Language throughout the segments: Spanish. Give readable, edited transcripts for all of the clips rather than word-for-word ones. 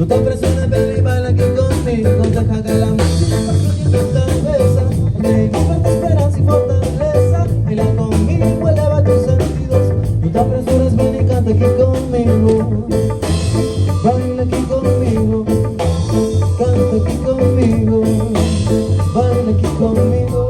No te apresiones, ven y baila aquí conmigo. Deja que la música fluya en tu cabeza. Te liberta esperanza y fortaleza. Baila conmigo, eleva tus sentidos. No te apresures, ven y canta aquí conmigo. Baila aquí conmigo. Canta aquí conmigo. Baila aquí conmigo.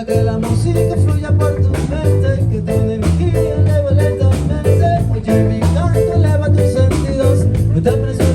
Que la música fluya por tu mente, que tu energía eleva lentamente. Oye mi canto, eleva tus sentidos. No te apresures.